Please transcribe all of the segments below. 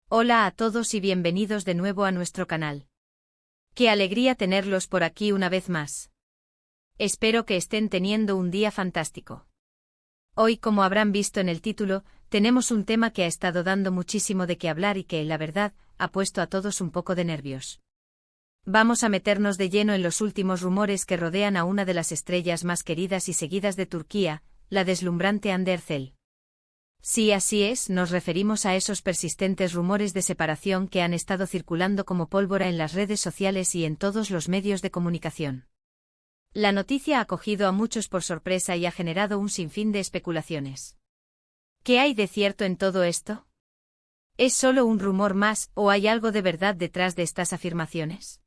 Hola a todos y bienvenidos de nuevo a nuestro canal. Qué alegría tenerlos por aquí una vez más. Espero que estén teniendo un día fantástico. Hoy, como habrán visto en el título, tenemos un tema que ha estado dando muchísimo de qué hablar y que, la verdad, ha puesto a todos un poco de nervios. Vamos a meternos de lleno en los últimos rumores que rodean a una de las estrellas más queridas y seguidas de Turquía, la deslumbrante Hande Erçel. Sí, así es, nos referimos a esos persistentes rumores de separación que han estado circulando como pólvora en las redes sociales y en todos los medios de comunicación. La noticia ha cogido a muchos por sorpresa y ha generado un sinfín de especulaciones. ¿Qué hay de cierto en todo esto? ¿Es solo un rumor más o hay algo de verdad detrás de estas afirmaciones?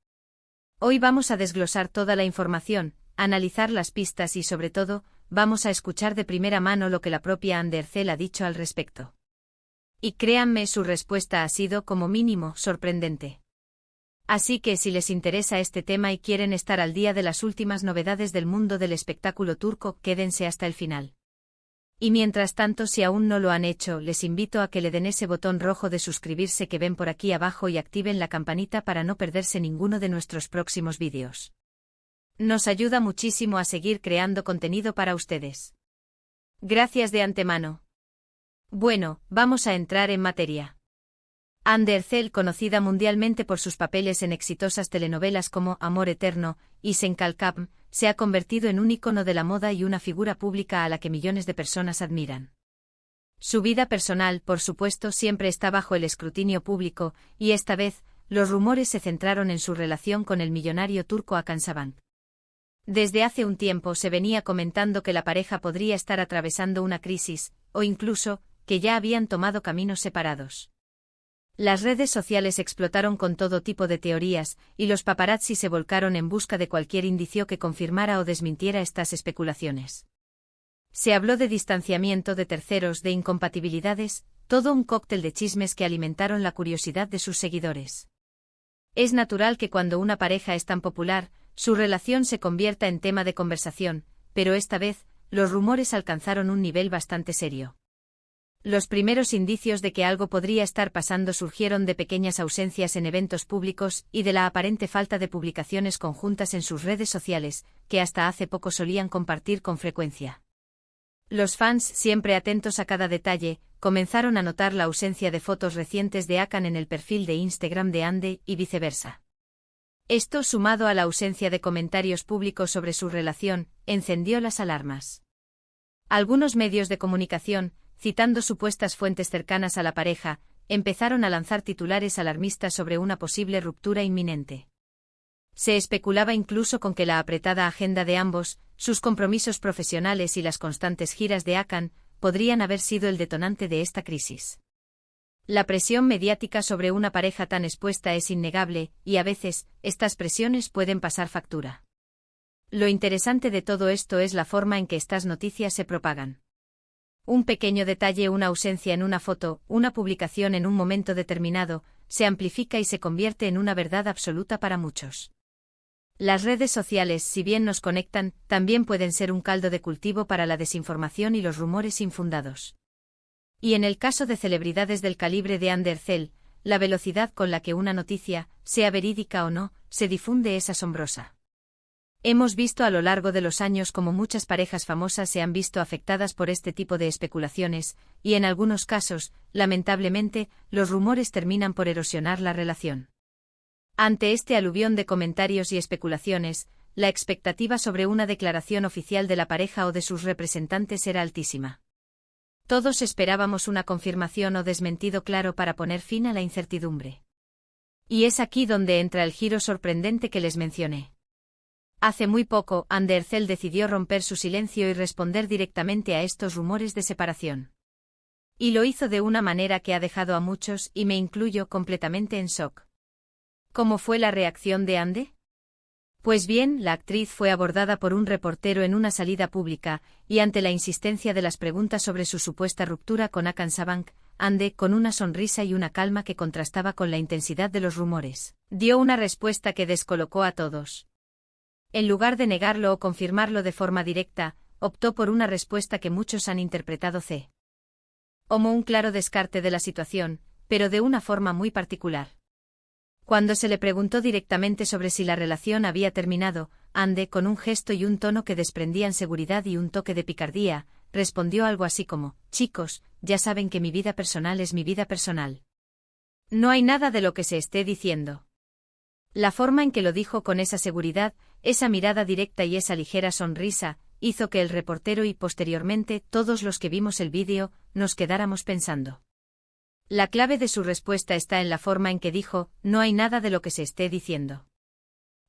Hoy vamos a desglosar toda la información, analizar las pistas y, sobre todo, vamos a escuchar de primera mano lo que la propia Hande Erçel ha dicho al respecto. Y créanme, su respuesta ha sido, como mínimo, sorprendente. Así que si les interesa este tema y quieren estar al día de las últimas novedades del mundo del espectáculo turco, quédense hasta el final. Y mientras tanto, si aún no lo han hecho, les invito a que le den ese botón rojo de suscribirse que ven por aquí abajo y activen la campanita para no perderse ninguno de nuestros próximos vídeos. Nos ayuda muchísimo a seguir creando contenido para ustedes. Gracias de antemano. Bueno, vamos a entrar en materia. Hande Erçel, conocida mundialmente por sus papeles en exitosas telenovelas como Amor Eterno y Sen Kalkam, se ha convertido en un ícono de la moda y una figura pública a la que millones de personas admiran. Su vida personal, por supuesto, siempre está bajo el escrutinio público, y esta vez, los rumores se centraron en su relación con el millonario turco Hakan Sabancı. Desde hace un tiempo se venía comentando que la pareja podría estar atravesando una crisis, o incluso, que ya habían tomado caminos separados. Las redes sociales explotaron con todo tipo de teorías, y los paparazzi se volcaron en busca de cualquier indicio que confirmara o desmintiera estas especulaciones. Se habló de distanciamiento de terceros, de incompatibilidades, todo un cóctel de chismes que alimentaron la curiosidad de sus seguidores. Es natural que cuando una pareja es tan popular, su relación se convierta en tema de conversación, pero esta vez, los rumores alcanzaron un nivel bastante serio. Los primeros indicios de que algo podría estar pasando surgieron de pequeñas ausencias en eventos públicos y de la aparente falta de publicaciones conjuntas en sus redes sociales, que hasta hace poco solían compartir con frecuencia. Los fans, siempre atentos a cada detalle, comenzaron a notar la ausencia de fotos recientes de Hakan en el perfil de Instagram de Hande y viceversa. Esto, sumado a la ausencia de comentarios públicos sobre su relación, encendió las alarmas. Algunos medios de comunicación, citando supuestas fuentes cercanas a la pareja, empezaron a lanzar titulares alarmistas sobre una posible ruptura inminente. Se especulaba incluso con que la apretada agenda de ambos, sus compromisos profesionales y las constantes giras de Hakan, podrían haber sido el detonante de esta crisis. La presión mediática sobre una pareja tan expuesta es innegable, y a veces, estas presiones pueden pasar factura. Lo interesante de todo esto es la forma en que estas noticias se propagan. Un pequeño detalle, una ausencia en una foto, una publicación en un momento determinado, se amplifica y se convierte en una verdad absoluta para muchos. Las redes sociales, si bien nos conectan, también pueden ser un caldo de cultivo para la desinformación y los rumores infundados. Y en el caso de celebridades del calibre de Hande Erçel, la velocidad con la que una noticia, sea verídica o no, se difunde es asombrosa. Hemos visto a lo largo de los años cómo muchas parejas famosas se han visto afectadas por este tipo de especulaciones, y en algunos casos, lamentablemente, los rumores terminan por erosionar la relación. Ante este aluvión de comentarios y especulaciones, la expectativa sobre una declaración oficial de la pareja o de sus representantes era altísima. Todos esperábamos una confirmación o desmentido claro para poner fin a la incertidumbre. Y es aquí donde entra el giro sorprendente que les mencioné. Hace muy poco, Hande Erçel decidió romper su silencio y responder directamente a estos rumores de separación. Y lo hizo de una manera que ha dejado a muchos, y me incluyo, completamente en shock. ¿Cómo fue la reacción de Hande? Pues bien, la actriz fue abordada por un reportero en una salida pública, y ante la insistencia de las preguntas sobre su supuesta ruptura con Hakan Sabancı, Hande, con una sonrisa y una calma que contrastaba con la intensidad de los rumores, dio una respuesta que descolocó a todos. En lugar de negarlo o confirmarlo de forma directa, optó por una respuesta que muchos han interpretado como un claro descarte de la situación, pero de una forma muy particular. Cuando se le preguntó directamente sobre si la relación había terminado, Ande, con un gesto y un tono que desprendían seguridad y un toque de picardía, respondió algo así como: chicos, ya saben que mi vida personal es mi vida personal. No hay nada de lo que se esté diciendo. La forma en que lo dijo con esa seguridad, esa mirada directa y esa ligera sonrisa, hizo que el reportero y posteriormente todos los que vimos el vídeo, nos quedáramos pensando. La clave de su respuesta está en la forma en que dijo: no hay nada de lo que se esté diciendo.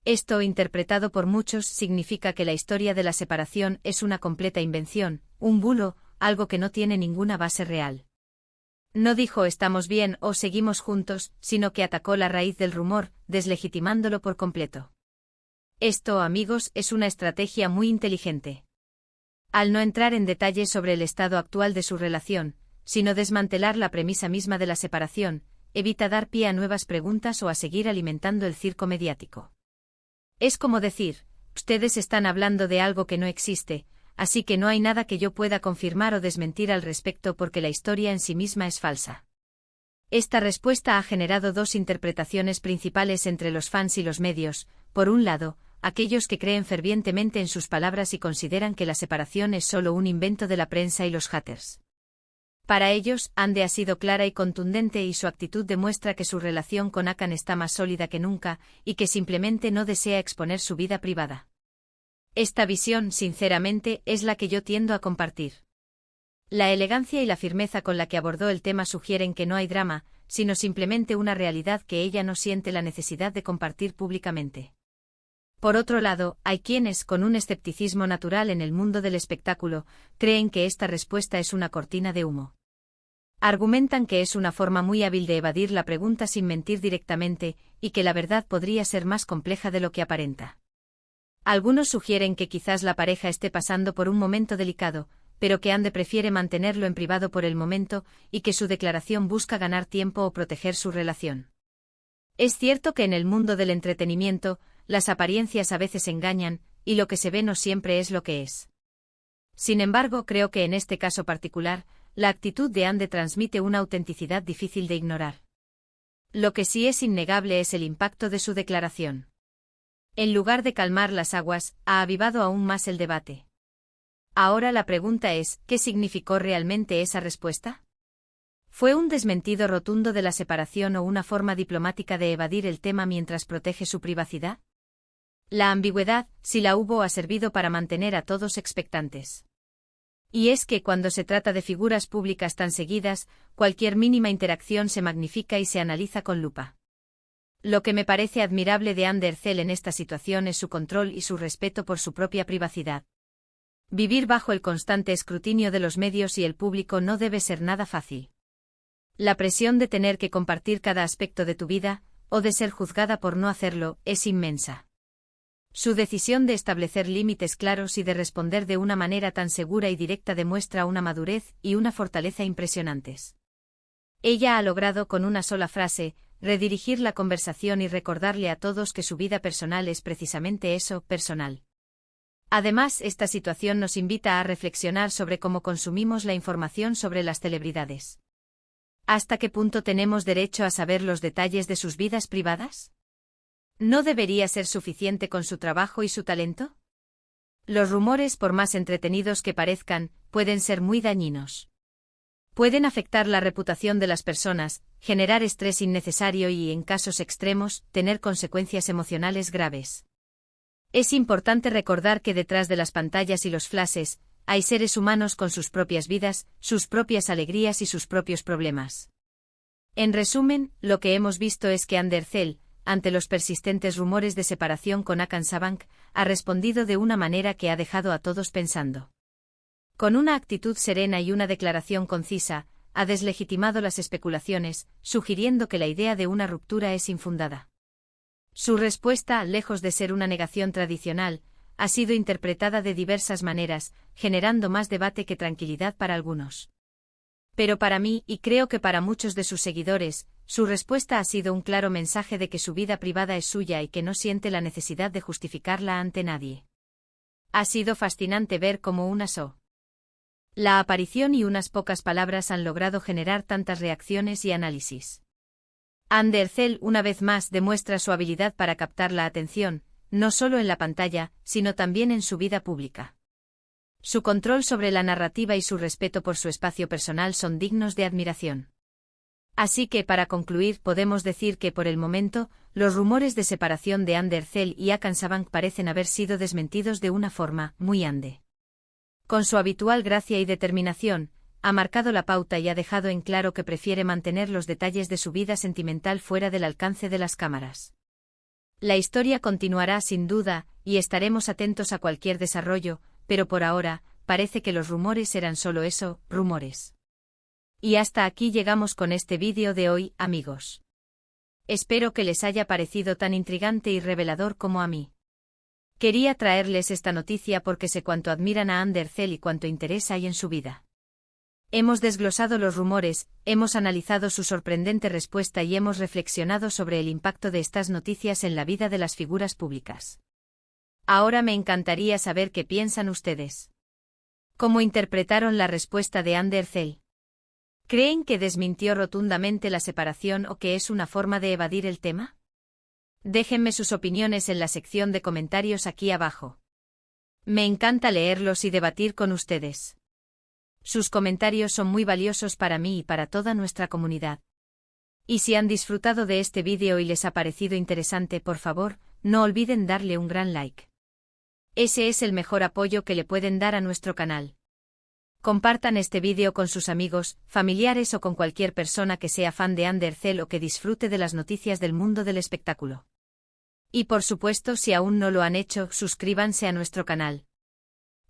Esto, interpretado por muchos, significa que la historia de la separación es una completa invención, un bulo, algo que no tiene ninguna base real. No dijo estamos bien o seguimos juntos, sino que atacó la raíz del rumor, deslegitimándolo por completo. Esto, amigos, es una estrategia muy inteligente. Al no entrar en detalles sobre el estado actual de su relación, sino desmantelar la premisa misma de la separación, evita dar pie a nuevas preguntas o a seguir alimentando el circo mediático. Es como decir: ustedes están hablando de algo que no existe, así que no hay nada que yo pueda confirmar o desmentir al respecto porque la historia en sí misma es falsa. Esta respuesta ha generado dos interpretaciones principales entre los fans y los medios: por un lado, aquellos que creen fervientemente en sus palabras y consideran que la separación es solo un invento de la prensa y los haters. Para ellos, Ande ha sido clara y contundente y su actitud demuestra que su relación con Hakan está más sólida que nunca, y que simplemente no desea exponer su vida privada. Esta visión, sinceramente, es la que yo tiendo a compartir. La elegancia y la firmeza con la que abordó el tema sugieren que no hay drama, sino simplemente una realidad que ella no siente la necesidad de compartir públicamente. Por otro lado, hay quienes, con un escepticismo natural en el mundo del espectáculo, creen que esta respuesta es una cortina de humo. Argumentan que es una forma muy hábil de evadir la pregunta sin mentir directamente, y que la verdad podría ser más compleja de lo que aparenta. Algunos sugieren que quizás la pareja esté pasando por un momento delicado, pero que Ande prefiere mantenerlo en privado por el momento, y que su declaración busca ganar tiempo o proteger su relación. Es cierto que en el mundo del entretenimiento, las apariencias a veces engañan, y lo que se ve no siempre es lo que es. Sin embargo, creo que en este caso particular, la actitud de Ande transmite una autenticidad difícil de ignorar. Lo que sí es innegable es el impacto de su declaración. En lugar de calmar las aguas, ha avivado aún más el debate. Ahora la pregunta es: ¿qué significó realmente esa respuesta? ¿Fue un desmentido rotundo de la separación o una forma diplomática de evadir el tema mientras protege su privacidad? La ambigüedad, si la hubo, ha servido para mantener a todos expectantes. Y es que cuando se trata de figuras públicas tan seguidas, cualquier mínima interacción se magnifica y se analiza con lupa. Lo que me parece admirable de Ande Erçel en esta situación es su control y su respeto por su propia privacidad. Vivir bajo el constante escrutinio de los medios y el público no debe ser nada fácil. La presión de tener que compartir cada aspecto de tu vida, o de ser juzgada por no hacerlo, es inmensa. Su decisión de establecer límites claros y de responder de una manera tan segura y directa demuestra una madurez y una fortaleza impresionantes. Ella ha logrado con una sola frase, redirigir la conversación y recordarle a todos que su vida personal es precisamente eso, personal. Además, esta situación nos invita a reflexionar sobre cómo consumimos la información sobre las celebridades. ¿Hasta qué punto tenemos derecho a saber los detalles de sus vidas privadas? ¿No debería ser suficiente con su trabajo y su talento? Los rumores, por más entretenidos que parezcan, pueden ser muy dañinos. Pueden afectar la reputación de las personas, generar estrés innecesario y, en casos extremos, tener consecuencias emocionales graves. Es importante recordar que detrás de las pantallas y los flashes, hay seres humanos con sus propias vidas, sus propias alegrías y sus propios problemas. En resumen, lo que hemos visto es que Ande Erçel, ante los persistentes rumores de separación con Hakan Sabank, ha respondido de una manera que ha dejado a todos pensando. Con una actitud serena y una declaración concisa, ha deslegitimado las especulaciones, sugiriendo que la idea de una ruptura es infundada. Su respuesta, lejos de ser una negación tradicional, ha sido interpretada de diversas maneras, generando más debate que tranquilidad para algunos. Pero para mí, y creo que para muchos de sus seguidores, su respuesta ha sido un claro mensaje de que su vida privada es suya y que no siente la necesidad de justificarla ante nadie. Ha sido fascinante ver cómo una La aparición y unas pocas palabras han logrado generar tantas reacciones y análisis. Andercel una vez más demuestra su habilidad para captar la atención, no solo en la pantalla, sino también en su vida pública. Su control sobre la narrativa y su respeto por su espacio personal son dignos de admiración. Así que, para concluir, podemos decir que por el momento, los rumores de separación de Andercel y Hakan Sabank parecen haber sido desmentidos de una forma muy Ande. Con su habitual gracia y determinación, ha marcado la pauta y ha dejado en claro que prefiere mantener los detalles de su vida sentimental fuera del alcance de las cámaras. La historia continuará sin duda, y estaremos atentos a cualquier desarrollo, pero por ahora, parece que los rumores eran solo eso, rumores. Y hasta aquí llegamos con este vídeo de hoy, amigos. Espero que les haya parecido tan intrigante y revelador como a mí. Quería traerles esta noticia porque sé cuánto admiran a Andercel y cuánto interés hay en su vida. Hemos desglosado los rumores, hemos analizado su sorprendente respuesta y hemos reflexionado sobre el impacto de estas noticias en la vida de las figuras públicas. Ahora me encantaría saber qué piensan ustedes. ¿Cómo interpretaron la respuesta de Andercel? ¿Creen que desmintió rotundamente la separación o que es una forma de evadir el tema? Déjenme sus opiniones en la sección de comentarios aquí abajo. Me encanta leerlos y debatir con ustedes. Sus comentarios son muy valiosos para mí y para toda nuestra comunidad. Y si han disfrutado de este vídeo y les ha parecido interesante, por favor, no olviden darle un gran like. Ese es el mejor apoyo que le pueden dar a nuestro canal. Compartan este vídeo con sus amigos, familiares o con cualquier persona que sea fan de Andercel o que disfrute de las noticias del mundo del espectáculo. Y por supuesto, si aún no lo han hecho, suscríbanse a nuestro canal.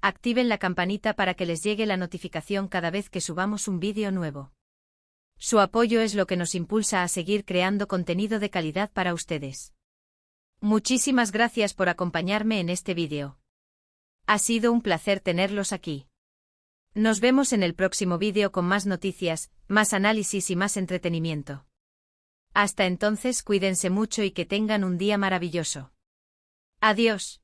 Activen la campanita para que les llegue la notificación cada vez que subamos un vídeo nuevo. Su apoyo es lo que nos impulsa a seguir creando contenido de calidad para ustedes. Muchísimas gracias por acompañarme en este vídeo. Ha sido un placer tenerlos aquí. Nos vemos en el próximo vídeo con más noticias, más análisis y más entretenimiento. Hasta entonces, cuídense mucho y que tengan un día maravilloso. Adiós.